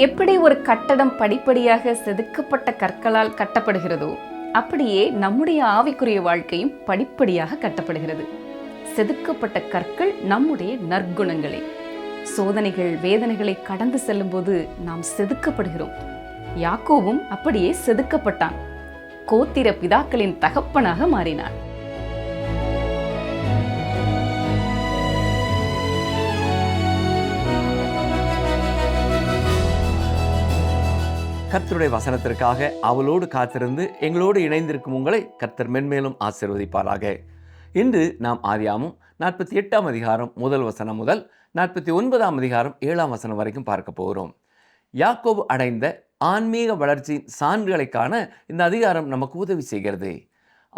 எப்படி ஒரு கட்டடம் படிப்படியாக செதுக்கப்பட்ட கற்களால் கட்டப்படுகிறதோ அப்படியே நம்முடைய ஆவிக்குரிய வாழ்க்கையும் படிப்படியாக கட்டப்படுகிறது. செதுக்கப்பட்ட கற்கள் நம்முடைய நற்குணங்களே. சோதனைகள் வேதனைகளை கடந்து செல்லும் போது நாம் செதுக்கப்படுகிறோம். யாக்கோவும் அப்படியே செதுக்கப்பட்டான். கோத்திர பிதாக்களின் தகப்பனாக மாறினான். கர்த்தருடைய வசனத்திற்காக அவளோடு காத்திருந்து எங்களோடு இணைந்திருக்கும் உங்களை கர்த்தர் மென்மேலும் ஆசீர்வதிப்பாராக. இன்று நாம் ஆதியாகமம் 48ஆம் அதிகாரம் முதல் வசனம் முதல் 49ஆம் அதிகாரம் 7ஆம் வசனம் வரைக்கும் பார்க்க போகிறோம். யாக்கோபு அடைந்த ஆன்மீக வளர்ச்சியின் சான்றுகளை காண இந்த அதிகாரம் நமக்கு உதவி செய்கிறது.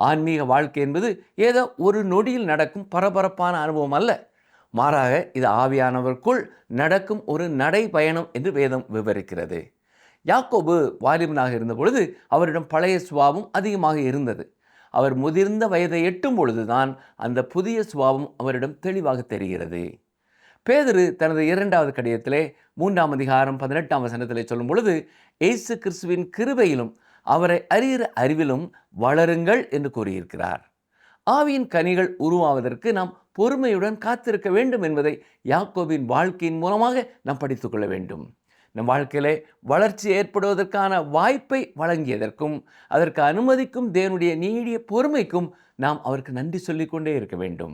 ஆன்மீக வாழ்க்கை என்பது ஏதோ ஒரு நொடியில் நடக்கும் பரபரப்பான அனுபவம் அல்ல. மாறாக இது ஆவியானவருக்குள் நடக்கும் ஒரு நடைபயணம் என்று வேதம் விவரிக்கிறது. யாக்கோபு வாலிபனாக இருந்த பொழுது அவரிடம் பழைய சுபாவம் அதிகமாக இருந்தது. அவர் முதிர்ந்த வயதை எட்டும் பொழுதுதான் அந்த புதிய சுபாவம் அவரிடம் தெளிவாக தெரிகிறது. பேதுரு தனது 2வது கடிதத்திலே 3ஆம் அதிகாரம் 18ஆம் வசனத்திலே சொல்லும் பொழுது, இயேசு கிறிஸ்துவின் கிருபையிலும் அவரை அறிகிற அறிவிலும் வளருங்கள் என்று கூறியிருக்கிறார். ஆவியின் கனிகள் உருவாவதற்கு நாம் பொறுமையுடன் காத்திருக்க வேண்டும் என்பதை யாக்கோபின் வாழ்க்கையின் மூலமாக நாம் படித்துக்கொள்ள வேண்டும். நம் வாழ்க்கையிலே வளர்ச்சி ஏற்படுவதற்கான வாய்ப்பை வழங்கியதற்கும் அதற்கு அனுமதிக்கும் தேவனுடைய நீடிய பொறுமைக்கும் நாம் அவருக்கு நன்றி சொல்லிக்கொண்டே இருக்க வேண்டும்.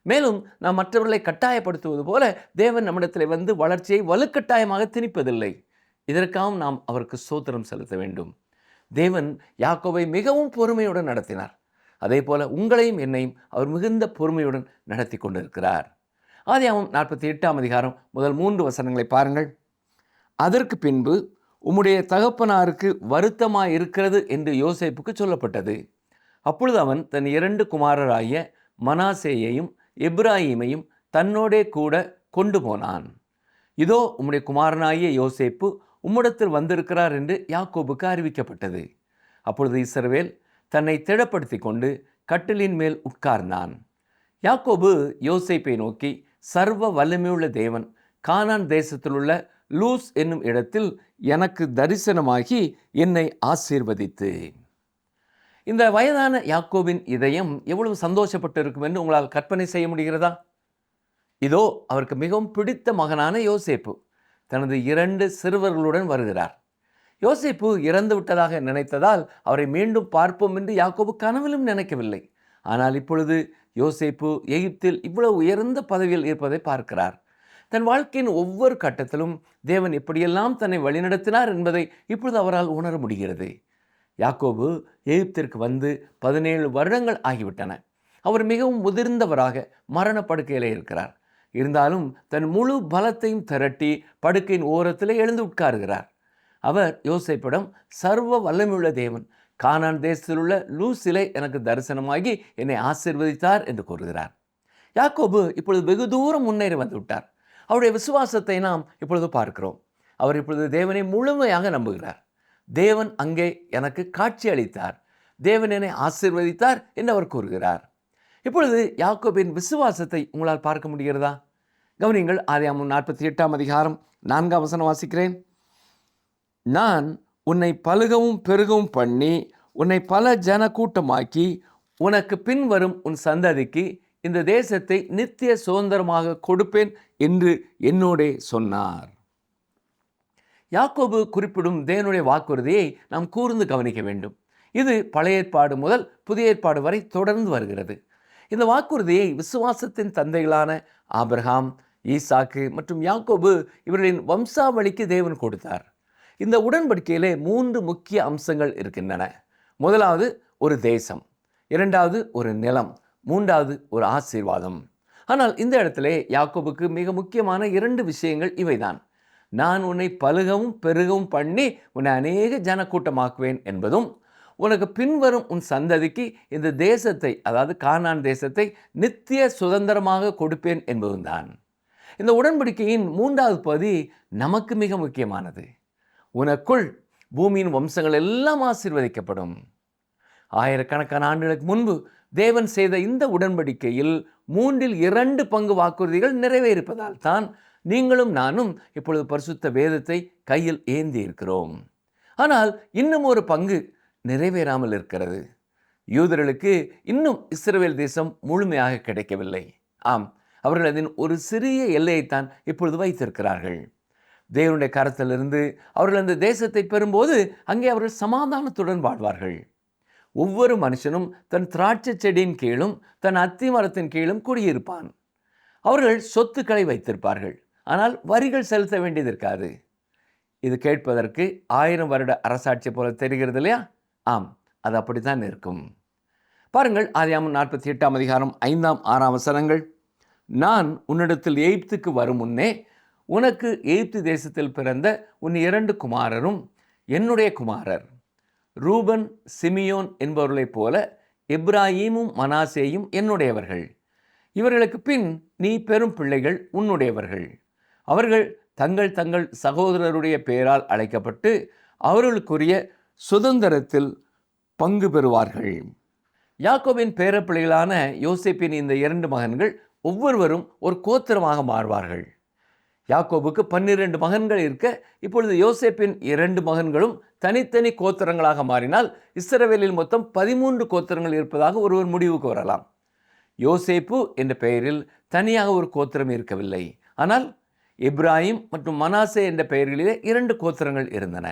மேலும் நாம் மற்றவர்களை கட்டாயப்படுத்துவது போல தேவன் நம்மிடத்தில் வந்து வளர்ச்சியை வலுக்கட்டாயமாக திணிப்பதில்லை. இதற்காகவும் நாம் அவருக்கு ஸ்தோத்திரம் செலுத்த வேண்டும். தேவன் யாக்கோபை மிகவும் பொறுமையுடன் நடத்தினார். அதே போல உங்களையும் என்னையும் அவர் மிகுந்த பொறுமையுடன் நடத்தி கொண்டிருக்கிறார். ஆதியாகமம் 48ஆம் அதிகாரம் முதல் 3 வசனங்களை பாருங்கள். அதற்கு பின்பு உம்முடைய தகப்பனாருக்கு வருத்தமாய் இருக்கிறது என்று யோசேப்புக்கு சொல்லப்பட்டது. அப்பொழுது அவன் தன் 2 குமாரராகிய மனாசேயையும் எப்ராஹீமையும் தன்னோடே கூட கொண்டு போனான். இதோ உம்முடைய குமாரனாகிய யோசேப்பு உம்மிடத்தில் வந்திருக்கிறார் என்று யாக்கோபுக்கு அறிவிக்கப்பட்டது. அப்பொழுது இஸ்ரவேல் தன்னை திடப்படுத்தி கொண்டு கட்டிலின் மேல் உட்கார்ந்தான். யாக்கோபு யோசேப்பை நோக்கி, சர்வ வல்லமையுள்ள தேவன் கானான் தேசத்தில் உள்ள லூஸ் என்னும் இடத்தில் எனக்கு தரிசனமாகி என்னை ஆசீர்வதித்து. இந்த வயதான யாக்கோபின் இதயம் எவ்வளவு சந்தோஷப்பட்டு இருக்கும் என்று உங்களால் கற்பனை செய்ய முடிகிறதா? இதோ அவருக்கு மிகவும் பிடித்த மகனான யோசேப்பு தனது 2 சிறுவர்களுடன் வருகிறார். யோசேப்பு இறந்து விட்டதாக நினைத்ததால் அவரை மீண்டும் பார்ப்போம் என்று யாக்கோபு கனவிலும் நினைக்கவில்லை. ஆனால் இப்பொழுது யோசேப்பு எகிப்தில் இவ்வளவு உயர்ந்த பதவியில் இருப்பதை பார்க்கிறார். தன் வாழ்க்கையின் ஒவ்வொரு கட்டத்திலும் தேவன் எப்படியெல்லாம் தன்னை வழிநடத்தினார் என்பதை இப்பொழுது அவரால் உணர முடிகிறது. யாக்கோபு எகிப்திற்கு வந்து 17 வருடங்கள் ஆகிவிட்டன. அவர் மிகவும் முதிர்ந்தவராக மரணப்படுக்கையிலே இருக்கிறார். இருந்தாலும் தன் முழு பலத்தையும் திரட்டி படுக்கையின் ஓரத்திலே எழுந்து உட்காருகிறார். அவர் யோசேப்பிடம், சர்வ வல்லமையுள்ள தேவன் கானான் தேசத்தில் உள்ள லூசிலே எனக்கு தரிசனமாகி என்னை ஆசீர்வதித்தார் என்று கூறுகிறார். யாக்கோபு இப்பொழுது வெகு தூரம் முன்னேறி வந்து விட்டார். அவருடைய விசுவாசத்தை நாம் இப்பொழுது பார்க்கிறோம். அவர் இப்பொழுது தேவனை முழுமையாக நம்புகிறார். தேவன் அங்கே எனக்கு காட்சி அளித்தார், தேவன் என்னை ஆசீர்வதித்தார் என்று அவர் கூறுகிறார். இப்பொழுது யாக்கோபின் விசுவாசத்தை உங்களால் பார்க்க முடிகிறதா? கவனிங்கள். ஆதியாகமம் 48ஆம் அதிகாரம் 4ஆம் வசனம் வாசிக்கிறேன். நான் உன்னை பலுகவும் பெருகவும் பண்ணி உன்னை பல ஜன கூட்டமாக்கி உனக்கு பின்வரும் உன் சந்ததிக்கு இந்த தேசத்தை நித்திய சுதந்திரமாக கொடுப்பேன் என்று என்னோடே சொன்னார். யாக்கோபு குறிப்பிடும் தேவனுடைய வாக்குறுதியை நாம் கூர்ந்து கவனிக்க வேண்டும். இது பழைய ஏற்பாடு முதல் புதிய ஏற்பாடு வரை தொடர்ந்து வருகிறது. இந்த வாக்குறுதியை விசுவாசத்தின் தந்தைகளான ஆபிரகாம், ஈசாக்கு மற்றும் யாக்கோபு இவர்களின் வம்சாவளிக்கு தேவன் கொடுத்தார். இந்த உடன்படிக்கையிலே 3 முக்கிய அம்சங்கள் இருக்கின்றன. முதலாவது ஒரு தேசம், 2வது ஒரு நிலம், 3வது ஒரு ஆசீர்வாதம். ஆனால் இந்த இடத்திலே யாக்கோபுக்கு மிக முக்கியமான 2 விஷயங்கள் இவைதான். நான் உன்னை பலுகவும் பெருகவும் பண்ணி உன்னை அநேக ஜனக்கூட்டமாக்குவேன் என்பதும், உனக்கு பின்வரும் உன் சந்ததிக்கு இந்த தேசத்தை, அதாவது கானான் தேசத்தை நித்திய சுதந்திரமாக கொடுப்பேன் என்பதும் தான். இந்த உடன்படிக்கையின் 3வது பகுதி நமக்கு மிக முக்கியமானது. உனக்குள் பூமியின் வம்சங்கள் எல்லாம் ஆசீர்வதிக்கப்படும். ஆயிரக்கணக்கான ஆண்டுகளுக்கு முன்பு தேவன் செய்த இந்த உடன்படிக்கையில் 2/3 வாக்குறுதிகள் நிறைவேறிப்பதால் தான் நீங்களும் நானும் இப்பொழுது பரிசுத்த வேதத்தை கையில் ஏந்தி இருக்கிறோம். ஆனால் இன்னும் ஒரு பங்கு நிறைவேறாமல் இருக்கிறது. யூதர்களுக்கு இன்னும் இஸ்ரவேல் தேசம் முழுமையாக கிடைக்கவில்லை. ஆம், அவர்கள் அதன் ஒரு சிறிய எல்லையைத்தான் இப்பொழுது வைத்திருக்கிறார்கள். தேவனுடைய கரத்திலிருந்து அவர்கள் அந்த தேசத்தை பெறும்போது அங்கே அவர்கள் சமாதானத்துடன் வாழ்வார்கள். ஒவ்வொரு மனுஷனும் தன் திராட்சை செடியின் கீழும் தன் அத்தி மரத்தின் கீழும் குடியிருப்பான். அவர்கள் சொத்துக்களை வைத்திருப்பார்கள், ஆனால் வரிகள் செலுத்த வேண்டியது இருக்காது. இது கேட்பதற்கு 1000 வருட அரசாட்சி போல தெரிகிறது இல்லையா? ஆம், அது அப்படித்தான் இருக்கும். பாருங்கள், ஆதியாகமம் 48ஆம் அதிகாரம் 5, 6 வசனங்கள். நான் உன்னிடத்தில் எகிப்துக்கு வரும் முன்னே உனக்கு எகிப்து தேசத்தில் பிறந்த உன் 2 குமாரரும் என்னுடைய குமாரர். ரூபன் சிமியோன் என்பவர்களைப் போல எப்ராயீமும் மனாசேயும் என்னுடையவர்கள். இவர்களுக்கு பின் நீ பெரும் பிள்ளைகள் உன்னுடையவர்கள். அவர்கள் தங்கள் தங்கள் சகோதரருடைய பெயரால் அழைக்கப்பட்டு அவர்களுக்குரிய சுதந்திரத்தில் பங்கு பெறுவார்கள். யாக்கோபின் பேரப்பிள்ளைகளான யோசேப்பின் இந்த 2 மகன்கள் ஒவ்வொருவரும் ஒரு கோத்திரமாக மாறுவார்கள். யாக்கோபுக்கு 12 மகன்கள் இருக்க இப்பொழுது யோசேப்பின் 2 மகன்களும் தனித்தனி கோத்திரங்களாக மாறினால் இஸ்ரவேலில் மொத்தம் 13 கோத்திரங்கள் இருப்பதாக ஒருவர் முடிவுக்கு வரலாம். யோசேப்பு என்ற பெயரில் தனியாக ஒரு கோத்திரம் இருக்கவில்லை. ஆனால் எப்ராயிம் மற்றும் மனாசே என்ற பெயர்களிலே 2 கோத்திரங்கள் இருந்தன.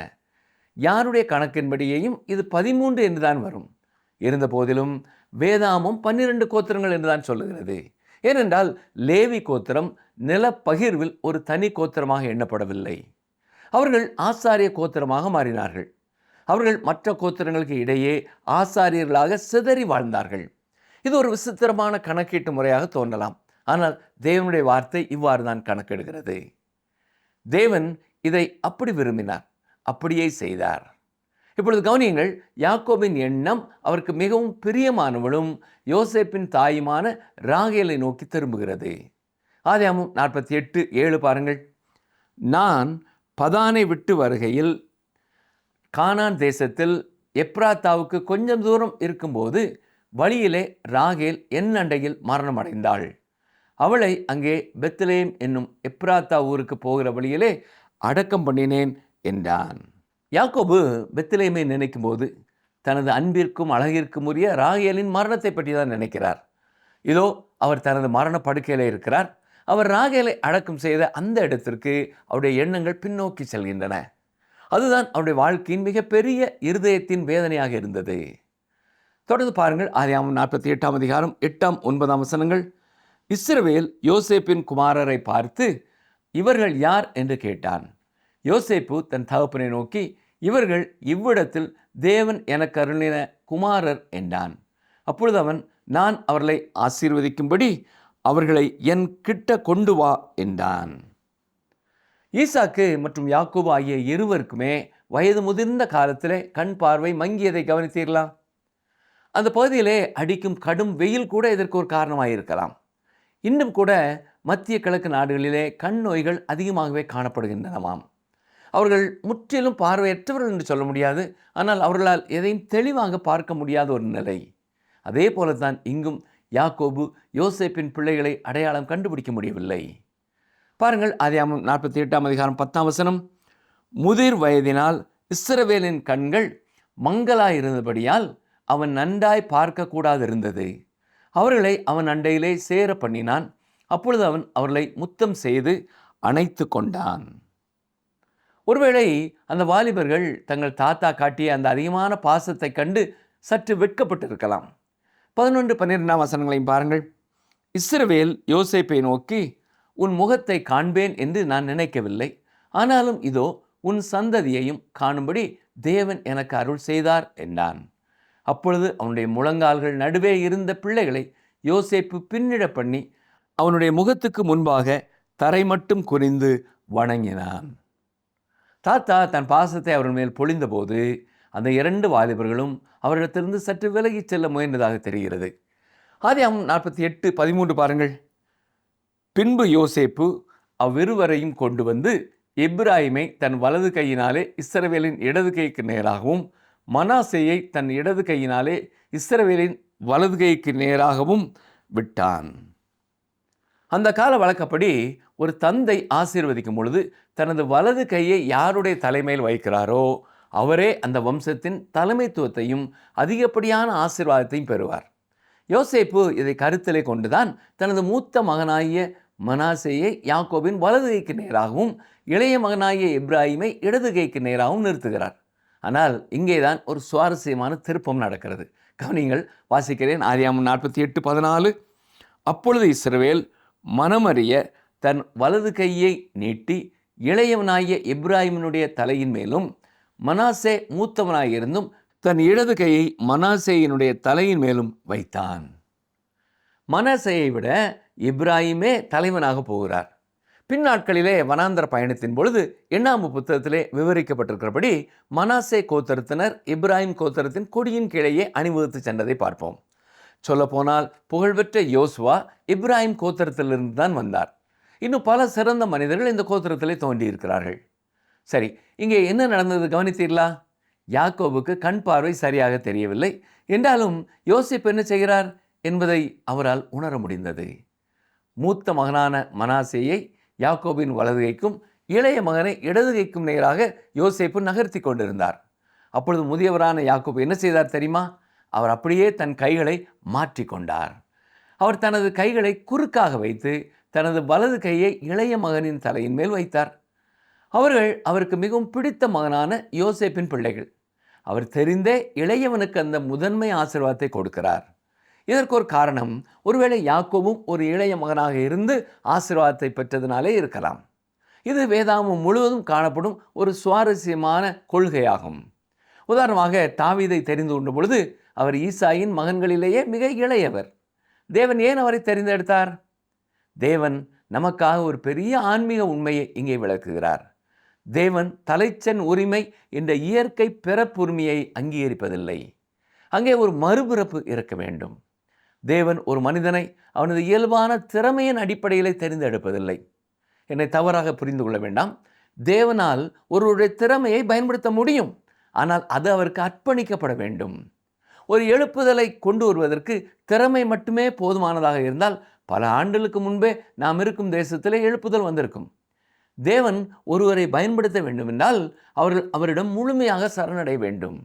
யாருடைய கணக்கின்படியையும் இது 13 என்றுதான் வரும். இருந்த போதிலும் வேதாமம் 12 கோத்திரங்கள் என்றுதான் சொல்லுகிறது. ஏனென்றால் லேவி கோத்திரம் நிலப்பகிர்வில் ஒரு தனி கோத்திரமாக எண்ணப்படவில்லை. அவர்கள் ஆசாரிய கோத்திரமாக மாறினார்கள். அவர்கள் மற்ற கோத்திரங்களுக்கு இடையே ஆசாரியர்களாக சிதறி வாழ்ந்தார்கள். இது ஒரு விசித்திரமான கணக்கீட்டு முறையாக தோன்றலாம். ஆனால் தேவனுடைய வார்த்தை இவ்வாறு தான் கணக்கெடுக்கிறது. தேவன் இதை அப்படி விரும்பினார், அப்படியே செய்தார். இப்பொழுது கவனியுங்கள், யாக்கோபின் எண்ணம் அவருக்கு மிகவும் பிரியமானவளும் யோசேப்பின் தாயுமான ராகேலை நோக்கி திரும்புகிறது. ஆதியாகமம் 48:7 பாருங்கள். நான் பதானை விட்டு வருகையில் கானான் தேசத்தில் எப்ராத்தாவுக்கு கொஞ்சம் தூரம் இருக்கும்போது வழியிலே ராகேல் என் அண்டையில் மரணம் அடைந்தாள். அவளை அங்கே பெத்லேம் என்னும் எப்ராத்தா ஊருக்கு போகிற வழியிலே அடக்கம் பண்ணினேன் என்றான். யாக்கோபு பெத்லேமை நினைக்கும் போது தனது அன்பிற்கும் அழகிற்கும் உரிய ராகேலின் மரணத்தை பற்றி தான் நினைக்கிறார். இதோ அவர் தனது மரண படுக்கையிலே இருக்கிறார். அவர் ராகேலை அடக்கம் செய்த அந்த இடத்திற்கு அவருடைய எண்ணங்கள் பின்னோக்கி செல்கின்றன. அதுதான் அவருடைய வாழ்க்கையின் மிகப்பெரிய இருதயத்தின் வேதனையாக இருந்தது. தொடர்ந்து பாருங்கள், ஆதியாகமம் 48ஆம் அதிகாரம் 8, 9 வசனங்கள். இஸ்ரவேல் யோசேப்பின் குமாரரை பார்த்து இவர்கள் யார் என்று கேட்டான். யோசேப்பு தன் தகப்பனை நோக்கி இவர்கள் இவ்விடத்தில் தேவன் எனக்கு அருளின குமாரர் என்றான். அப்பொழுது அவன், நான் அவர்களை ஆசீர்வதிக்கும்படி அவர்களை என் கிட்ட கொண்டு வா என்றான். ஈசாக்கு மற்றும் யாக்கோபு ஆகிய இருவருக்குமே வயது முதிர்ந்த காலத்திலே கண் பார்வை மங்கியதை கவனித்தீர்களா? அந்த பகுதியிலே அடிக்கும் கடும் வெயில் கூட இதற்கு ஒரு காரணமாக இருக்கலாம். இன்னும் கூட மத்திய கிழக்கு நாடுகளிலே கண் நோய்கள் அதிகமாகவே காணப்படுகின்றனவாம். அவர்கள் முற்றிலும் பார்வையற்றவர்கள் என்று சொல்ல முடியாது, ஆனால் அவர்களால் எதையும் தெளிவாக பார்க்க முடியாத ஒரு நிலை. அதே போலத்தான் இங்கும் யாக்கோபு யோசேப்பின் பிள்ளைகளை அடையாளம் கண்டுபிடிக்க முடியவில்லை. பாருங்கள், ஆதியாகமம் 48ஆம் அதிகாரம் 10 வசனம். முதிர் வயதினால் இஸ்ரவேலின் கண்கள் மங்கலாயிருந்தபடியால் அவன் நன்றாய் பார்க்கக்கூடாது இருந்தது. அவர்களை அவன் அண்டையிலே சேர பண்ணினான். அப்பொழுது அவன் அவர்களை முத்தம் செய்து அணைத்து கொண்டான். ஒருவேளை அந்த வாலிபர்கள் தங்கள் தாத்தா காட்டிய அந்த அதிகமான பாசத்தை கண்டு சற்று வெட்கப்பட்டிருக்கலாம். 11, 12 வசனங்களையும் பாருங்கள். இஸ்ரவேல் யோசேப்பை நோக்கி, உன் முகத்தை காண்பேன் என்று நான் நினைக்கவில்லை. ஆனாலும் இதோ உன் சந்ததியையும் காணும்படி தேவன் எனக்கு அருள் செய்தார் என்றான். அப்பொழுது அவனுடைய முழங்கால்கள் நடுவே இருந்த பிள்ளைகளை யோசேப்பு பின்னிட பண்ணி அவனுடைய முகத்துக்கு முன்பாக தரை மட்டும் குனிந்து வணங்கினான். தாத்தா தன் பாசத்தை அவர்கள் மேல் பொழிந்தபோது அந்த 2 வாலிபர்களும் அவரிடத்திலிருந்து சற்று விலகிச் செல்ல முயன்றதாக தெரிகிறது. ஆதியாகமம் 48:13 பாருங்கள். பின்பு யோசேப்பு அவ்விருவரையும் கொண்டு வந்து எப்ராயிமை தன் வலது கையினாலே இஸ்ரவேலின் இடது கைக்கு நேராகவும் மனாசேயை தன் இடது கையினாலே இஸ்ரவேலின் வலது கைக்கு நேராகவும் விட்டான். அந்த கால வழக்கப்படி ஒரு தந்தை ஆசீர்வதிக்கும் பொழுது தனது வலது கையை யாருடைய தலைமையில் வைக்கிறாரோ அவரே அந்த வம்சத்தின் தலைமைத்துவத்தையும் அதிகப்படியான ஆசீர்வாதத்தையும் பெறுவார். யோசேப்பு இதை கருத்திலே கொண்டுதான் தனது மூத்த மகனாகிய மனாசேயை யாக்கோபின் வலது கைக்கு நேராகவும் இளைய மகனாகிய எப்ராஹிமை இடது கைக்கு நேராகவும் நிறுத்துகிறார். ஆனால் இங்கேதான் ஒரு சுவாரஸ்யமான திருப்பம் நடக்கிறது. கவனிங்கள், வாசிக்கிறேன். ஆதியாகமம் 48:14. அப்பொழுது இஸ்ரவேல் மனமறிய தன் வலது கையை நீட்டி இளையவனாகிய எப்ராஹிமினுடைய தலையின் மேலும் மனாசே மூத்தவனாயிருந்தும் தன் இடது கையை மனாசேயினுடைய தலையின் மேலும் வைத்தான். மனாசேயை விட எப்ராஹிமே தலைவனாக போகிறார். பின்னாட்களிலே வனாந்தர பயணத்தின் பொழுது எண்ணாம புத்தகத்திலே விவரிக்கப்பட்டிருக்கிறபடி மனாசே கோத்திரத்தினர் இப்ராஹிம் கோத்திரத்தின் கொடியின் கீழேயே அணிவகுத்து சென்றதை பார்ப்போம். சொல்லப்போனால் புகழ்பெற்ற யோசுவா இப்ராஹிம் கோத்திரத்திலிருந்து தான் வந்தார். இன்னும் பல சிறந்த மனிதர்கள் இந்த கோத்திரத்திலே தோன்றியிருக்கிறார்கள். சரி, இங்கே என்ன நடந்தது கவனித்தீர்களா? யாக்கோபுக்கு கண் பார்வை சரியாக தெரியவில்லை. என்றாலும் யோசேப்பு என்ன செய்கிறார் என்பதை அவரால் உணர முடிந்தது. மூத்த மகனான மனாசேயை யாக்கோபின் வலதுகைக்கும் இளைய மகனை இடதுகைக்கும் நேராக யோசேப்பு நகர்த்தி கொண்டிருந்தார். அப்பொழுது முதியவரான யாக்கோபு என்ன செய்தார் தெரியுமா? அவர் அப்படியே தன் கைகளை மாற்றி கொண்டார். அவர் தனது கைகளை குறுக்காக வைத்து தனது வலது கையை இளைய மகனின் தலையின் மேல் வைத்தார். அவர்கள் அவருக்கு மிகவும் பிடித்த மகனான யோசேப்பின் பிள்ளைகள். அவர் தெரிந்தே இளையவனுக்கு அந்த முதன்மை ஆசீர்வாதத்தை கொடுக்கிறார். இதற்கு ஒரு காரணம், ஒருவேளை யாக்கோபும் ஒரு இளைய மகனாக இருந்து ஆசீர்வாதத்தை பெற்றதினாலே இருக்கலாம். இது வேதாகமம் முழுவதும் காணப்படும் ஒரு சுவாரஸ்யமான கொள்கையாகும். உதாரணமாக தாவீதை தெரிந்து கொண்ட பொழுது அவர் ஈசாயின் மகன்களிலேயே மிக இளையவர். தேவன் ஏன் அவரை தெரிந்தெடுத்தார்? தேவன் நமக்காக ஒரு பெரிய ஆன்மீக உண்மையை இங்கே விளக்குகிறார். தேவன் தலைச்சன் உரிமை என்ற இயற்கை பிறப்புரிமையை அங்கீகரிப்பதில்லை. அங்கே ஒரு மறுபிறப்பு இருக்க வேண்டும். தேவன் ஒரு மனிதனை அவனது இயல்பான திறமையின் அடிப்படையில் தெரிந்தெடுப்பதில்லை. என்னை தவறாக புரிந்து கொள்ள வேண்டாம். தேவனால் ஒருவருடைய திறமையை பயன்படுத்த முடியும், ஆனால் அது அவருக்கு அர்ப்பணிக்கப்பட வேண்டும். ஒரு எழுப்புதலை கொண்டு வருவதற்கு திறமை மட்டுமே போதுமானதாக இருந்தால் பல ஆண்டுகளுக்கு முன்பே நாம் இருக்கும் தேசத்திலே எழுப்புதல் வந்திருக்கும். தேவன் ஒருவரை பயன்படுத்த வேண்டுமென்றால் அவரிடம் முழுமையாக சரணடைய வேண்டும்.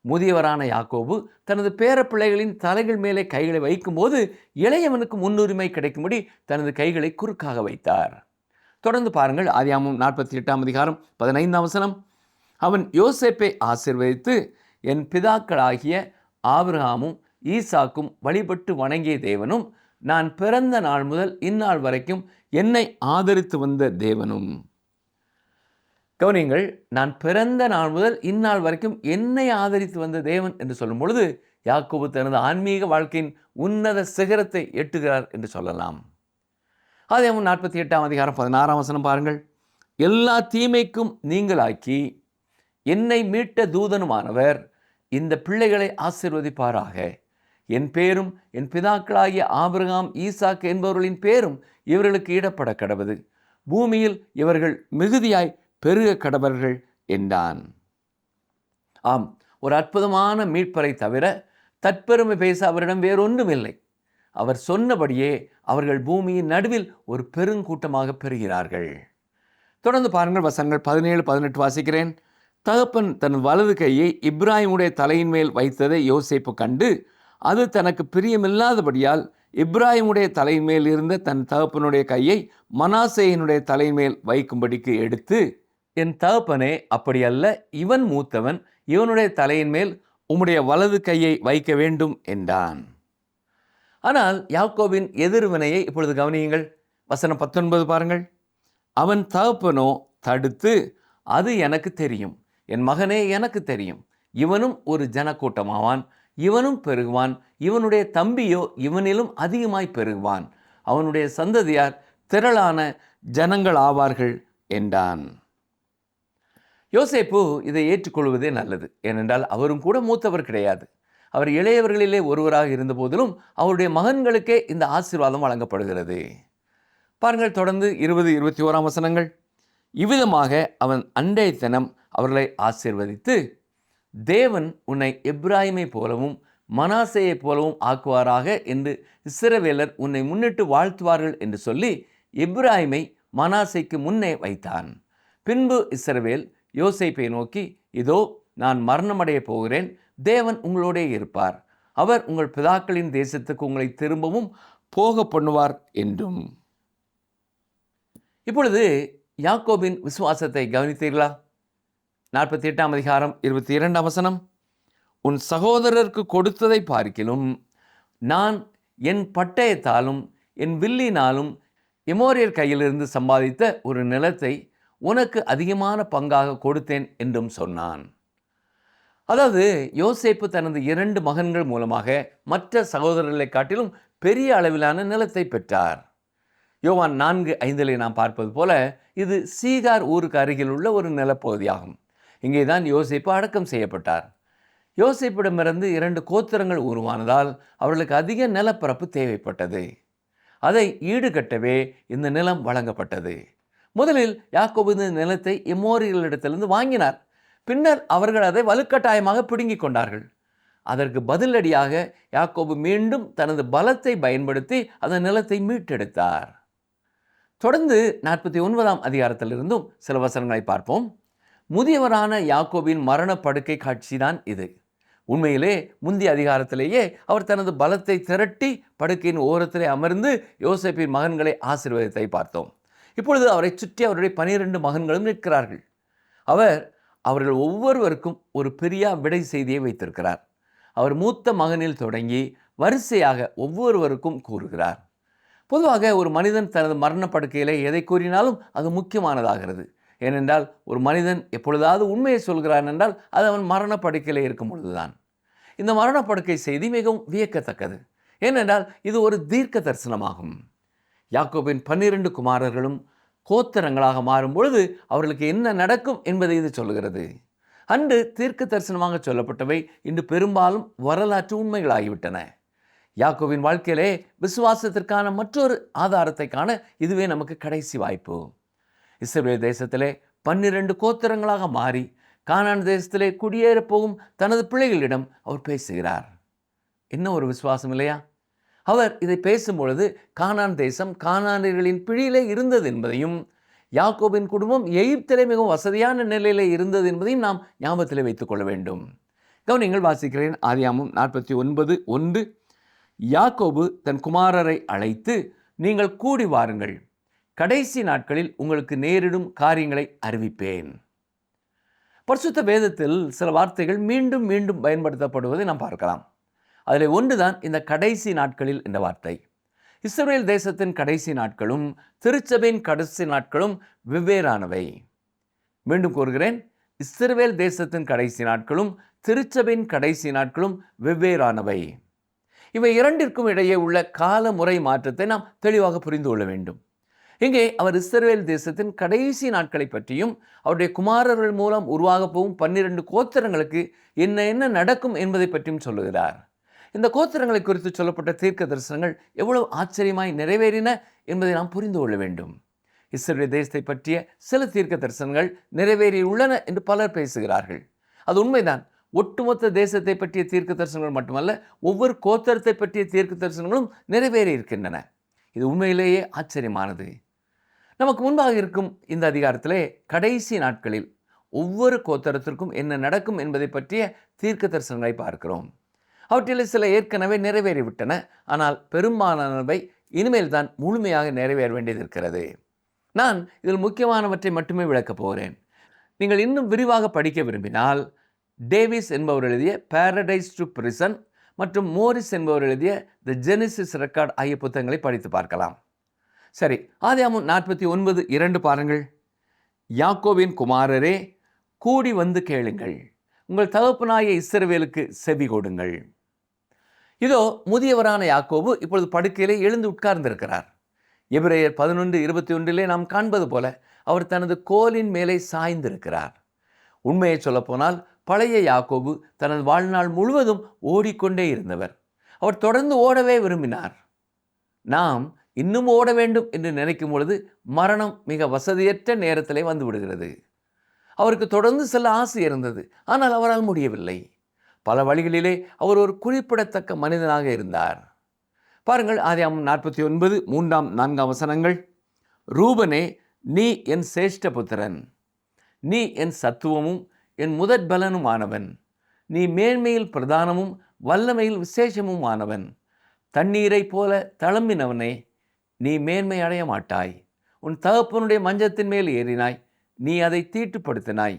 முதியவரான யாக்கோபு தனது பேரப்பிள்ளைகளின் தலைகள் மேலே கைகளை வைக்கும்போது இளையவனுக்கு முன்னுரிமை கிடைக்கும்படி தனது கைகளை குறுக்காக வைத்தார். தொடர்ந்து பாருங்கள். ஆதியாகமம் 48:15. அவன் யோசேப்பை ஆசீர்வதித்து, என் பிதாக்களாகிய ஆபிரகாமும் ஈசாக்கும் வழிபட்டு வணங்கிய தேவனும் நான் பிறந்த நாள் முதல் இந்நாள் வரைக்கும் என்னை ஆதரித்து வந்த தேவனும். கவனிங்கள், நான் பிறந்த நாள் முதல் இந்நாள் வரைக்கும் என்னை ஆதரித்து வந்த தேவன் என்று சொல்லும் பொழுது யாக்கோபு தனது ஆன்மீக வாழ்க்கையின் உன்னத சிகரத்தை எட்டுகிறார் என்று சொல்லலாம். ஆதியாகமம் 48:16 பாருங்கள். எல்லா தீமைக்கும் நீங்களாக்கி என்னை மீட்ட தூதனுமானவர் இந்த பிள்ளைகளை ஆசீர்வதிப்பாராக. என் பேரும் என் பிதாக்களாகிய ஆபிரகாம் ஈசாக்கு என்பவர்களின் பேரும் இவர்களுக்கு இடப்பட கடவது. பூமியில் இவர்கள் மிகுதியாய் பெருக கடவர்கள் என்றான். ஆம், ஒரு அற்புதமான மீட்பரை தவிர தற்பெருமை பேச அவரிடம் வேறொன்றும் இல்லை. அவர் சொன்னபடியே அவர்கள் பூமியின் நடுவில் ஒரு பெருங்கூட்டமாக பெறுகிறார்கள். தொடர்ந்து பாருங்கள், வசனங்கள் 17-18 வாசிக்கிறேன். தகப்பன் தன் வலது கையை இப்ராஹிமுடைய தலையின் மேல் வைத்ததை யோசேப்பு கண்டு, அது தனக்கு பிரியமில்லாதபடியால் இப்ராஹிமுடைய தலையின் மேல் இருந்த தன் தகப்பனுடைய கையை மனாசேயினுடைய தலையின் மேல் வைக்கும்படிக்கு எடுத்து, என் தகப்பனே, அப்படி அல்ல, இவன் மூத்தவன், இவனுடைய தலையின் மேல் உம்முடைய வலது கையை வைக்க வேண்டும் என்றான். ஆனால் யாக்கோபின் எதிர்வினையை இப்பொழுது கவனியுங்கள். வசனம் 19 பாருங்கள். அவன் தகப்பனோ தடுத்து, அது எனக்கு தெரியும், என் மகனே, எனக்கு தெரியும், இவனும் ஒரு ஜனக்கூட்டமாவான், இவனும் பெருகுவான், இவனுடைய தம்பியோ இவனிலும் அதிகமாய் பெருகுவான், அவனுடைய சந்ததியார் திரளான ஜனங்கள் ஆவார்கள் என்றான். யோசேப்பு இதை ஏற்றுக்கொள்வதே நல்லது. ஏனென்றால் அவரும் கூட மூத்தவர் கிடையாது. அவர் இளையவர்களிலே ஒருவராக இருந்த போதிலும் அவருடைய மகன்களுக்கே இந்த ஆசீர்வாதம் வழங்கப்படுகிறது. பாருங்கள், தொடர்ந்து 20-21 இவ்விதமாக அவன் அன்றைய தினம் அவர்களை ஆசீர்வதித்து, தேவன் உன்னை எப்ராஹிமை போலவும் மனாசேயைப் போலவும் ஆக்குவாராக என்று இஸ்ரவேலர் உன்னை முன்னிட்டு வாழ்த்துவார்கள் என்று சொல்லி எப்பிராயீமை மனாசேக்கு முன்னே வைத்தான். பின்பு இஸ்ரவேல் யோசேப்பை நோக்கி, இதோ நான் மரணமடைய போகிறேன், தேவன் உங்களோடே இருப்பார், அவர் உங்கள் பிதாக்களின் தேசத்துக்கு உங்களை திரும்பவும் போக பண்ணுவார் என்றும். இப்பொழுது யாக்கோபின் விசுவாசத்தை கவனித்தீர்களா? 48ஆம் அதிகாரம் 22ஆம் வசனம், உன் சகோதரருக்கு கொடுத்ததை பார்க்கிலும் நான் என் பட்டயத்தாலும் என் வில்லினாலும் எமோரியர் கையிலிருந்து சம்பாதித்த ஒரு நிலத்தை உனக்கு அதிகமான பங்காக கொடுத்தேன் என்றும் சொன்னான். அதாவது யோசேப்பு தனது 2 மகன்கள் மூலமாக மற்ற சகோதரர்களை காட்டிலும் பெரிய அளவிலான நிலத்தை பெற்றார். யோவான் 4:5 நாம் பார்ப்பது போல இது சீகார் ஊருக்கு அருகில் உள்ள ஒரு நிலப்பகுதியாகும். இங்கேதான் யோசேப்பு அடக்கம் செய்யப்பட்டார். யோசேப்பிடமிருந்து 2 கோத்திரங்கள் உருவானதால் அவர்களுக்கு அதிக நிலப்பரப்பு தேவைப்பட்டது. அதை ஈடுகட்டவே இந்த நிலம் வழங்கப்பட்டது. முதலில் யாக்கோபு இந்த நிலத்தை எமோரியர்களிடத்திலிருந்து வாங்கினார். பின்னர் அவர்கள் அதை வலுக்கட்டாயமாக பிடுங்கிக் கொண்டார்கள். அதற்கு பதிலடியாக யாக்கோபு மீண்டும் தனது பலத்தை பயன்படுத்தி அந்த நிலத்தை மீட்டெடுத்தார். தொடர்ந்து 49ஆம் அதிகாரத்திலிருந்தும் சில வசனங்களை பார்ப்போம். முதியவரான யாக்கோபின் மரண படுக்கை காட்சிதான் இது. உண்மையிலே முந்தைய அதிகாரத்திலேயே அவர் தனது பலத்தை திரட்டி படுக்கையின் ஓரத்திலே அமர்ந்து யோசேப்பின் மகன்களை ஆசீர்வதித்தை பார்த்தோம். இப்பொழுது அவரை சுற்றி அவருடைய 12 மகன்களும் நிற்கிறார்கள். அவர்கள் ஒவ்வொருவருக்கும் ஒரு பெரிய விடை செய்தியை வைத்திருக்கிறார். அவர் மூத்த மகனில் தொடங்கி வரிசையாக ஒவ்வொருவருக்கும் கூறுகிறார். பொதுவாக ஒரு மனிதன் தனது மரணப்படுக்கையிலே எதை கூறினாலும் அது முக்கியமானதாகிறது. ஏனென்றால் ஒரு மனிதன் எப்பொழுதாவது உண்மையை சொல்கிறான் என்றால் அது அவன் மரணப்படுக்கையிலே இருக்கும் பொழுதுதான். இந்த மரணப்படுக்கை செய்தி மிகவும் வியக்கத்தக்கது. ஏனென்றால் இது ஒரு தீர்க்க தரிசனமாகும். யாக்கோபின் 12 குமாரர்களும் கோத்திரங்களாக மாறும் பொழுது அவர்களுக்கு என்ன நடக்கும் என்பதை இது சொல்கிறது. அன்று தீர்க்க தரிசனமாக சொல்லப்பட்டவை இன்று பெரும்பாலும் வரலாற்று உண்மைகளாகிவிட்டன. யாக்கோபின் வாழ்க்கையிலே விசுவாசத்திற்கான மற்றொரு ஆதாரத்தை காண இதுவே நமக்கு கடைசி வாய்ப்பு. இஸ்ரவேல் தேசத்திலே 12 கோத்திரங்களாக மாறி கானான் தேசத்திலே குடியேறப் போகும் தனது பிள்ளைகளிடம் அவர் பேசுகிறார். என்ன ஒரு விசுவாசம் இல்லையா? அவர் இதை பேசும்பொழுது கானான் தேசம் கானானியர்களின் பிடியிலே இருந்தது என்பதையும், யாக்கோபின் குடும்பம் எகிப்திலே மிகவும் வசதியான நிலையிலே இருந்தது என்பதையும் நாம் ஞாபகத்திலே வைத்துக் கொள்ள வேண்டும். கவனிங்கள், வாசிக்கிறேன். ஆதியாகமம் 49:1. யாக்கோபு தன் குமாரரை அழைத்து, நீங்கள் கூடி வாருங்கள், கடைசி நாட்களில் உங்களுக்கு நேரிடும் காரியங்களை அறிவிப்பேன். பரிசுத்த வேதத்தில் சில வார்த்தைகள் மீண்டும் மீண்டும் பயன்படுத்தப்படுவதை நாம் பார்க்கலாம். அதில் ஒன்றுதான் இந்த கடைசி நாட்களில் என்ற வார்த்தை. இஸ்ரவேல் தேசத்தின் கடைசி நாட்களும் திருச்சபையின் கடைசி நாட்களும் வெவ்வேறானவை. மீண்டும் கூறுகிறேன், இஸ்ரவேல் தேசத்தின் கடைசி நாட்களும் திருச்சபையின் கடைசி நாட்களும் வெவ்வேறானவை. இவை இரண்டிற்கும் இடையே உள்ள கால முறை மாற்றத்தை நாம் தெளிவாக புரிந்து கொள்ள வேண்டும். இங்கே அவர் இஸ்ரவேல் தேசத்தின் கடைசி நாட்களை பற்றியும் அவருடைய குமாரர்கள் மூலம் உருவாக போகும் 12 கோத்திரங்களுக்கு என்ன நடக்கும் என்பதை பற்றியும் சொல்லுகிறார். இந்த கோத்திரங்களை குறித்து சொல்லப்பட்ட தீர்க்க தரிசனங்கள் எவ்வளவு ஆச்சரியமாய் நிறைவேறின என்பதை நாம் புரிந்து கொள்ள வேண்டும். இஸ்ரவேல் தேசத்தை பற்றிய சில தீர்க்க தரிசனங்கள் நிறைவேறியுள்ளன என்று பலர் பேசுகிறார்கள். அது உண்மைதான். ஒட்டுமொத்த தேசத்தை பற்றிய தீர்க்க தரிசனங்கள் மட்டுமல்ல, ஒவ்வொரு கோத்திரத்தை பற்றிய தீர்க்க தரிசனங்களும் நிறைவேறி இருக்கின்றன. இது உண்மையிலேயே ஆச்சரியமானது. நமக்கு முன்பாக இருக்கும் இந்த அதிகாரத்திலே கடைசி நாட்களில் ஒவ்வொரு கோத்திரத்திற்கும் என்ன நடக்கும் என்பதை பற்றிய தீர்க்க தரிசனங்களை பார்க்கிறோம். அவற்றில் சில ஏற்கனவே நிறைவேறிவிட்டன. ஆனால் பெரும்பாலானவை இனிமேல் தான் முழுமையாக நிறைவேற வேண்டியது இருக்கிறது. நான் இதில் முக்கியமானவற்றை மட்டுமே விளக்கப் போகிறேன். நீங்கள் இன்னும் விரிவாக படிக்க விரும்பினால் டேவிஸ் என்பவர் எழுதிய பாரடைஸ் டு பிரிசன் மற்றும் மோரிஸ் என்பவர் எழுதிய தி ஜெனிசிஸ் ரெக்கார்ட் ஆகிய புத்தகங்களை படித்து பார்க்கலாம். சரி, ஆதியாகமம் 49:2 பாருங்கள். யாக்கோபின் குமாரரே, கூடி வந்து கேளுங்கள், உங்கள் தகப்பனாகிய இஸ்ரவேலுக்கு செவி கொடுங்கள். இதோ முதியவரான யாக்கோபு இப்பொழுது படுக்கையிலே எழுந்து உட்கார்ந்திருக்கிறார். எபிரேயர் 11:21 நாம் காண்பது போல அவர் தனது கோலின் மேலே சாய்ந்திருக்கிறார். உண்மையை சொல்லப்போனால் பழைய யாக்கோபு தனது வாழ்நாள் முழுவதும் ஓடிக்கொண்டே இருந்தவர். அவர் தொடர்ந்து ஓடவே விரும்பினார். நாம் இன்னும் ஓட வேண்டும் என்று நினைக்கும் பொழுது மரணம் மிக வசதியற்ற நேரத்திலே வந்து விடுகிறது. அவருக்கு தொடர்ந்து செல்ல ஆசை இருந்தது, ஆனால் அவரால் முடியவில்லை. பல வழிகளிலே அவர் ஒரு குறிப்பிடத்தக்க மனிதனாக இருந்தார். பாருங்கள், ஆதியாகமம் 49 3 4 வசனங்கள். ரூபனே, நீ என் சேஷ்ட புத்திரன், நீ என் சத்துவமும் என் முதற் பலனுமானவன், நீ மேன்மையில் பிரதானமும் வல்லமையில் விசேஷமும் ஆனவன். தண்ணீரை போல தளம்பினவனே, நீ மேன்மை அடைய மாட்டாய். உன் தகப்பனுடைய மஞ்சத்தின் மேல் ஏறினாய், நீ அதை தீட்டுப்படுத்தினாய்,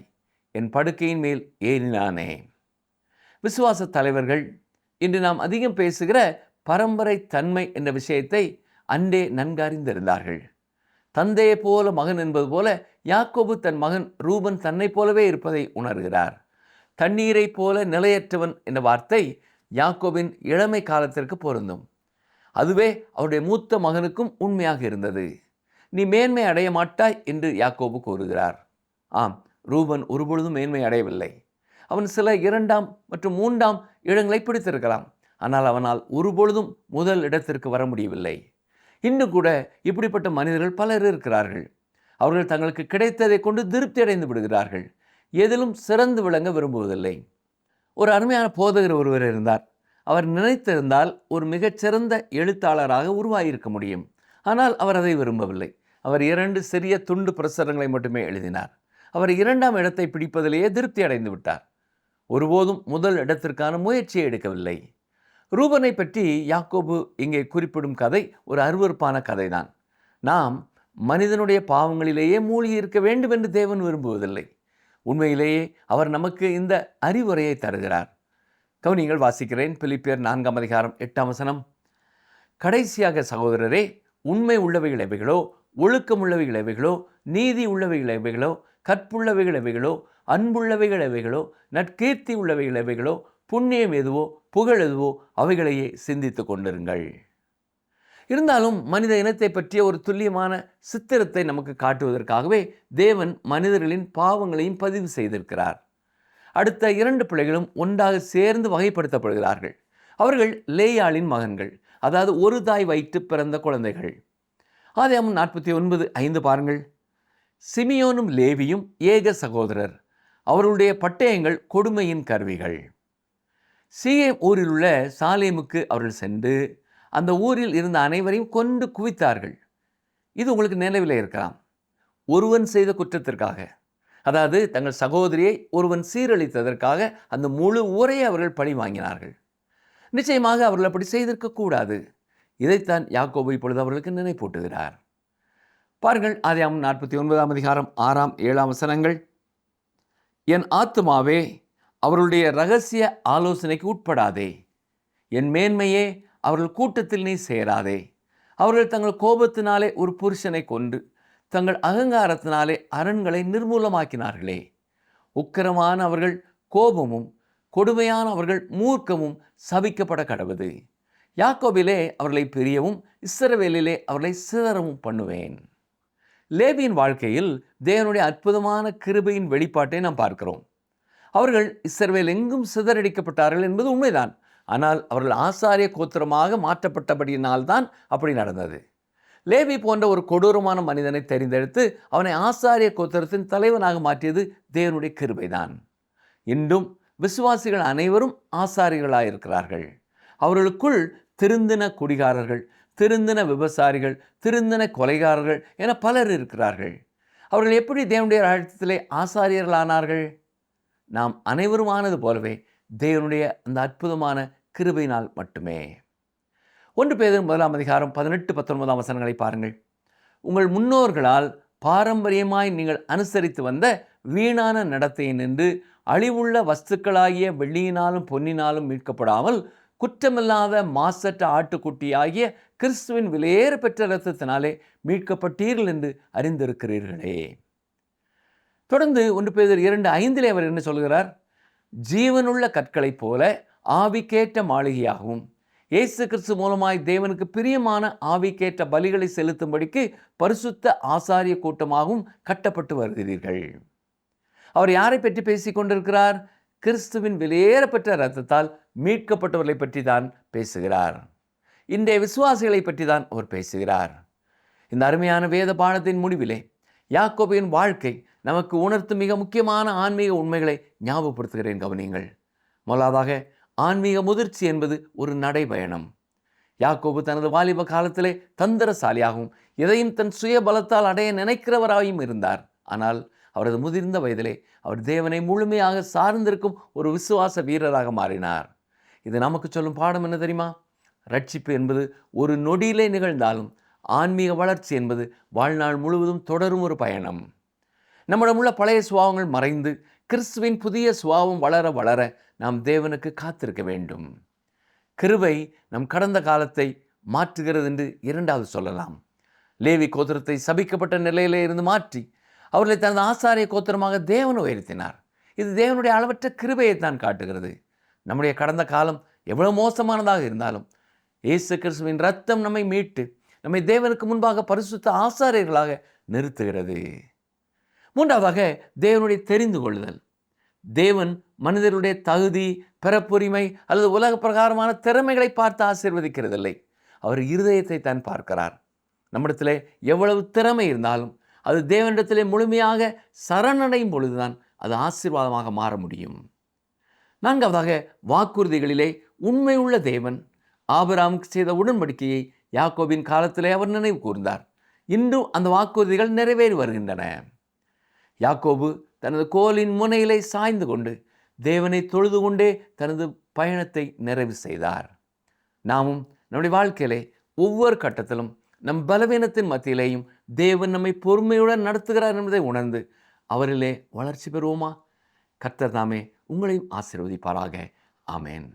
என் படுக்கையின் மேல் ஏறினானே. விசுவாச தலைவர்கள் இன்று நாம் அதிகம் பேசுகிற பரம்பரை தன்மை என்ற விஷயத்தை அன்றே நன்கு அறிந்திருந்தார்கள். தந்தையை போல மகன் என்பது போல யாக்கோபு தன் மகன் ரூபன் தன்னை போலவே இருப்பதை உணர்கிறார். தண்ணீரை போல நிலையற்றவன் என்ற வார்த்தை யாக்கோபின் இளமை காலத்திற்கு பொருந்தும். அதுவே அவருடைய மூத்த மகனுக்கும் உண்மையாக இருந்தது. நீ மேன்மை அடைய மாட்டாய் என்று யாக்கோபு கூறுகிறார். ஆம், ரூபன் ஒருபொழுதும் மேன்மை அடையவில்லை. அவன் சில 2ஆம் மற்றும் 3ஆம் இடங்களை பிடித்திருக்கலாம். ஆனால் அவனால் ஒருபொழுதும் முதல் இடத்திற்கு வர முடியவில்லை. இன்னும் கூட இப்படிப்பட்ட மனிதர்கள் பலர் இருக்கிறார்கள். அவர்கள் தங்களுக்கு கிடைத்ததை கொண்டு திருப்தி அடைந்து விடுகிறார்கள். எதிலும் சிறந்து விளங்க விரும்புவதில்லை. ஒரு அருமையான போதகர் ஒருவர் இருந்தார். அவர் நினைத்திருந்தால் ஒரு மிகச்சிறந்த எழுத்தாளராக உருவாகியிருக்க முடியும். ஆனால் அவர் அதை விரும்பவில்லை. அவர் 2 சிறிய துண்டு பிரசுரங்களை மட்டுமே எழுதினார். அவர் 2ஆம் இடத்தை பிடிப்பதிலேயே திருப்தி அடைந்து விட்டார். ஒருபோதும் முதல் இடத்திற்கான முயற்சியை எடுக்கவில்லை. ரூபனை பற்றி யாக்கோபு இங்கே குறிப்பிடும் கதை ஒரு அருவருப்பான கதைதான். நாம் மனிதனுடைய பாவங்களிலேயே மூழ்கி இருக்க வேண்டும் என்று தேவன் விரும்புவதில்லை. உண்மையிலேயே அவர் நமக்கு இந்த அறிவுரையை தருகிறார். கவனிங்கள், வாசிக்கிறேன். பிலிப்பியர் 4 வசனம். கடைசியாக சகோதரரே, உண்மை உள்ளவைகள் எவைகளோ, ஒழுக்கம் உள்ளவைகள் எவைகளோ, நீதி உள்ளவைகள் எவைகளோ, கற்புள்ளவைகள் எவைகளோ, அன்புள்ளவைகள் எவைகளோ, நற்கீர்த்தி உள்ளவைகள் எவைகளோ, புண்ணியம் எதுவோ, புகழ் எதுவோ, அவைகளையே சிந்தித்து கொண்டிருங்கள். இருந்தாலும் மனித இனத்தை பற்றிய ஒரு துல்லியமான சித்திரத்தை நமக்கு காட்டுவதற்காகவே தேவன் மனிதர்களின் பாவங்களையும் பதிவு செய்திருக்கிறார். அடுத்த 2 பிள்ளைகளும் ஒன்றாக சேர்ந்து வகைப்படுத்தப்படுகிறார்கள். அவர்கள் லேயாளின் மகன்கள், அதாவது ஒரு தாய் வயிற்று பிறந்த குழந்தைகள். ஆதியாகமம் 49:5 பாருங்கள். சிமியோனும் லேவியும் ஏக சகோதரர், அவர்களுடைய பட்டயங்கள் கொடுமையின் கருவிகள். சீகேம் ஊரில் உள்ள சாலேமுக்கு அவர்கள் சென்று அந்த ஊரில் இருந்த அனைவரையும் கொண்டு குவித்தார்கள். இது உங்களுக்கு நினைவில் இருக்கலாம். ஒருவன் செய்த குற்றத்திற்காக, அதாவது தங்கள் சகோதரியை ஒருவன் சீரழித்ததற்காக அந்த முழு ஊரையை அவர்கள் பழி வாங்கினார்கள். நிச்சயமாக அவர்கள் அப்படி செய்திருக்கக்கூடாது. இதைத்தான் யாக்கோபு இப்பொழுது அவர்களுக்கு நினைப்பூட்டுகிறார். பாருங்கள், ஆதியாகமம் 49 6-7 வசனங்கள். என் ஆத்துமாவே, அவர்களுடைய இரகசிய ஆலோசனைக்கு உட்படாதே. என் மேன்மையே, அவர்கள் கூட்டத்தில் நீ சேராதே. அவர்கள் தங்கள் கோபத்தினாலே ஒரு புருஷனை கொன்று தங்கள் அகங்காரத்தினாலே அரண்களை நிர்மூலமாக்கினார்களே. உக்கிரமான அவர்கள் கோபமும் கொடுமையான அவர்கள் மூர்க்கமும் சபிக்கப்பட கடவுது. யாக்கோபிலே அவர்களை பிரியவும் இஸ்ரவேலிலே அவர்களை சிதறவும் பண்ணுவேன். லேவியின் வாழ்க்கையில் தேவனுடைய அற்புதமான கிருபையின் வெளிப்பாட்டை நாம் பார்க்கிறோம். அவர்கள் இஸ்ரவேல் எங்கும் சிதறடிக்கப்பட்டார்கள் என்பது உண்மைதான். ஆனால் அவர்கள் ஆசாரிய கோத்திரமாக மாற்றப்பட்டபடியினால்தான் அப்படி நடந்தது. லேவி போன்ற ஒரு கொடூரமான மனிதனை தெரிந்தெடுத்து அவனை ஆசாரிய கோத்திரத்தின் தலைவனாக மாற்றியது தேவனுடைய கிருபைதான். இன்றும் விசுவாசிகள் அனைவரும் ஆசாரியர்களாயிருக்கிறார்கள். அவர்களுக்குள் திருந்தின குடிகாரர்கள், திருந்தின விபசாரிகள், திருந்தின கொலைகாரர்கள் என பலர் இருக்கிறார்கள். அவர்கள் எப்படி தேவனுடைய ராஜ்யத்திலே ஆசாரியர்களானார்கள்? நாம் அனைவரும் ஆனது போலவே தேவனுடைய அந்த அற்புதமான கிருபையினால் மட்டுமே. 1 பேதுரு 1 18-19 வசனங்களை பாருங்கள். உங்கள் முன்னோர்களால் பாரம்பரியமாய் நீங்கள் அனுசரித்து வந்த வீணான நடத்தையை நின்று அழிவுள்ள வஸ்துக்களாகிய வெள்ளியினாலும் பொன்னினாலும் மீட்கப்படாமல் குற்றமில்லாத மாசற்ற ஆட்டுக்குட்டியாகிய கிறிஸ்துவின் விலையேற பெற்ற இரத்தத்தினாலே மீட்கப்பட்டீர்கள் என்று அறிந்திருக்கிறீர்களே. தொடர்ந்து 1 பேதுரு 2:5 அவர் என்ன சொல்கிறார்? ஜீவனுள்ள கற்களைப் போல ஆவிக்கேற்ற மாளிகையாகவும் இயேசு கிறிஸ்து மூலமாய் தேவனுக்கு பிரியமான ஆவிக்கேற்ற பலிகளை செலுத்தும்படிக்கு பரிசுத்த ஆசாரிய கூட்டமாகவும் கட்டப்பட்டு வருகிறீர்கள். அவர் யாரை பற்றி பேசிக் கொண்டிருக்கிறார்? கிறிஸ்துவின் விலையேறப்பெற்ற இரத்தத்தால் மீட்கப்பட்டவர்களை பற்றி தான் பேசுகிறார். இன்றைய விசுவாசிகளை பற்றி தான் அவர் பேசுகிறார். இந்த அருமையான வேத பாடத்தின் முடிவிலே யாக்கோபின் வாழ்க்கை நமக்கு உணர்த்தும் மிக முக்கியமான ஆன்மீக உண்மைகளை ஞாபகப்படுத்துகிறேன். கவனியுங்கள். முதலாவதாக, ஆன்மீக முதிர்ச்சி என்பது ஒரு நடைபயணம். யாக்கோபு தனது வாலிப காலத்திலே தந்திரசாலியாகவும் எதையும் தன் சுய பலத்தால் அடைய நினைக்கிறவராயும் இருந்தார். ஆனால் அவரது முதிர்ந்த வயதிலே அவர் தேவனை முழுமையாக சார்ந்திருக்கும் ஒரு விசுவாச வீரராக மாறினார். இது நமக்கு சொல்லும் பாடம் என்ன தெரியுமா? ரட்சிப்பு என்பது ஒரு நொடியிலே நிகழ்ந்தாலும் ஆன்மீக வளர்ச்சி என்பது வாழ்நாள் முழுவதும் தொடரும் ஒரு பயணம். நம்மிடமுள்ள பழைய சுபாவங்கள் மறைந்து கிறிஸ்துவின் புதிய சுபாவம் வளர வளர நாம் தேவனுக்கு காத்திருக்க வேண்டும். கிருபை நம் கடந்த காலத்தை மாற்றுகிறது என்று இரண்டாவது சொல்லலாம். லேவி கோத்திரத்தை சபிக்கப்பட்ட நிலையிலே இருந்து மாற்றி அவர்களை தனது ஆசாரிய கோத்திரமாக தேவன் உயர்த்தினார். இது தேவனுடைய அளவற்ற கிருபையைத்தான் காட்டுகிறது. நம்முடைய கடந்த காலம் எவ்வளவு மோசமானதாக இருந்தாலும் இயேசு கிறிஸ்துவின் இரத்தம் நம்மை மீட்டு நம்மை தேவனுக்கு முன்பாக பரிசுத்த ஆசாரியர்களாக நிறுத்துகிறது. மூன்றாவதாக, தேவனுடைய தெரிந்து கொள்ளுதல். தேவன் மனிதருடைய தகுதி, பிறப்புரிமை அல்லது உலக பிரகாரமான திறமைகளை பார்த்து ஆசீர்வதிக்கிறதில்லை. அவர் இருதயத்தை தான் பார்க்கிறார். நம்மிடத்திலே எவ்வளவு திறமை இருந்தாலும் அது தேவனிடத்திலே முழுமையாக சரணடையும் பொழுதுதான் அது ஆசீர்வாதமாக மாற முடியும். நான்காவதாக, வாக்குறுதிகளிலே உண்மை உள்ள தேவன் ஆபிரகாமுக்கு செய்த உடன்படிக்கையை யாக்கோபின் காலத்திலே அவர் நினைவு கூர்ந்தார். இன்றும் அந்த வாக்குறுதிகள் நிறைவேறி வருகின்றன. யாக்கோபு தனது கோலின் முனையிலே சாய்ந்து கொண்டு தேவனை தொழுது கொண்டே தனது பயணத்தை நிறைவு செய்தார். நாமும் நம்முடைய வாழ்க்கையிலே ஒவ்வொரு கட்டத்திலும் நம் பலவீனத்தின் மத்தியிலேயும் தேவன் நம்மை பொறுமையுடன் நடத்துகிறார் என்பதை உணர்ந்து அவரிலே வளர்ச்சி பெறுவோமா? கர்த்தர் தாமே உங்களையும் ஆசீர்வதிப்பாராக. ஆமேன்.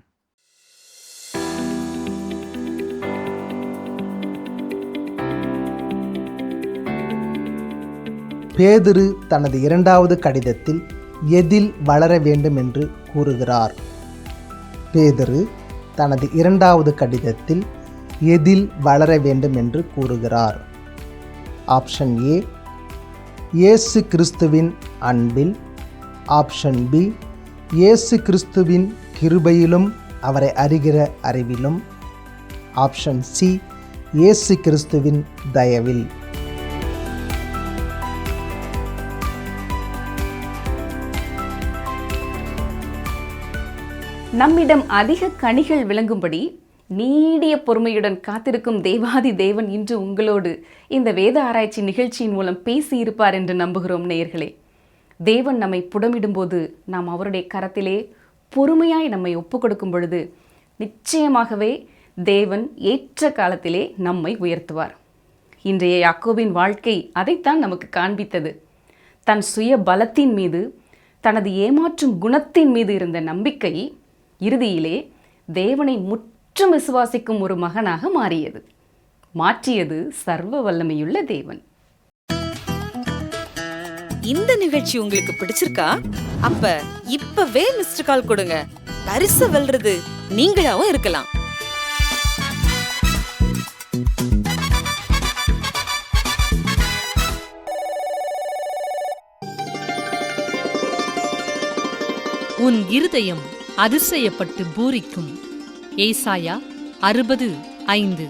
பேதுரு தனது இரண்டாவது கடிதத்தில் எதில் வளர வேண்டும் என்று கூறுகிறார்? பேதுரு தனது இரண்டாவது கடிதத்தில் எதில் வளர வேண்டும் என்று கூறுகிறார்? ஆப்ஷன் ஏ, இயேசு கிறிஸ்துவின் அன்பில். ஆப்ஷன் பி, இயேசு கிறிஸ்துவின் கிருபையிலும் அவரை அறிகிற அறிவிலும். ஆப்ஷன் சி, இயேசு கிறிஸ்துவின் தயவில். நம்மிடம் அதிக கனிகள் விளங்கும்படி நீடிய பொறுமையுடன் காத்திருக்கும் தேவாதி தேவன் இன்று உங்களோடு இந்த வேத ஆராய்ச்சி நிகழ்ச்சியின் மூலம் பேசியிருப்பார் என்று நம்புகிறோம். நேயர்களே, தேவன் நம்மை புடமிடும்போது நாம் அவருடைய கரத்திலே பொறுமையாய் நம்மை ஒப்பு கொடுக்கும் பொழுது நிச்சயமாகவே தேவன் ஏற்ற காலத்திலே நம்மை உயர்த்துவார். இன்றைய யாக்கோபின் வாழ்க்கை அதைத்தான் நமக்கு காண்பித்தது. தன் சுய பலத்தின் மீது, தனது ஏமாற்றும் குணத்தின் மீது இருந்த நம்பிக்கை இறுதியிலே தேவனை முற்றும் விசுவாசிக்கும் ஒரு மகனாக மாற்றியது சர்வ வல்லமையுள்ள தேவன். இந்த நிகழ்ச்சி உங்களுக்கு பிடிச்சிருக்கா? அப்ப இப்பவே மிஸ்டர் கால் கொடுங்க. பரிசு வெல்றது நீங்களாவும் இருக்கலாம். உன் இருதயம் அதிசயப்பட்டு பூரிக்கும். ஏசாயா 60:5.